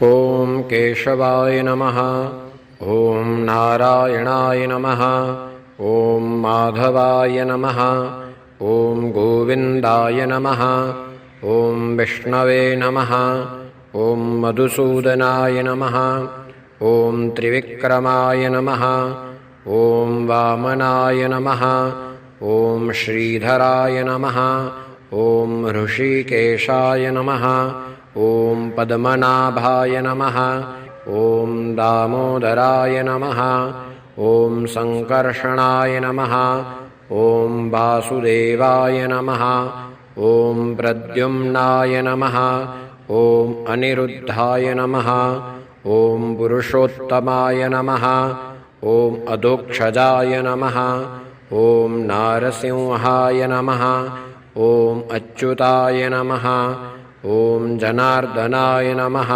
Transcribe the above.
ॐ केशवाय नमः। ॐ नारायणाय नमः। ॐ माधवाय नमः। ॐ गोविन्दाय नमः। ॐ विष्णवे नमः। ॐ मधुसूदनाय नमः। ॐ त्रिविक्रमाय नमः। ॐ वामनाय नमः। ॐ श्रीधराय नमः। ॐ ऋषिकेशाय नमः। ॐ पद्मनाभाय नमः। ॐ दामोदराय नमः। ॐ सङ्कर्षणाय नमः। ॐ वासुदेवाय नमः। ॐ प्रद्युम्नाय नमः। ॐ अनिरुद्धाय नमः। ॐ पुरुषोत्तमाय नमः। ॐ अधोक्षजाय नमः। ॐ नारसिंहाय नमः। ॐ अच्युताय नमः। ॐ जनार्दनाय नमः।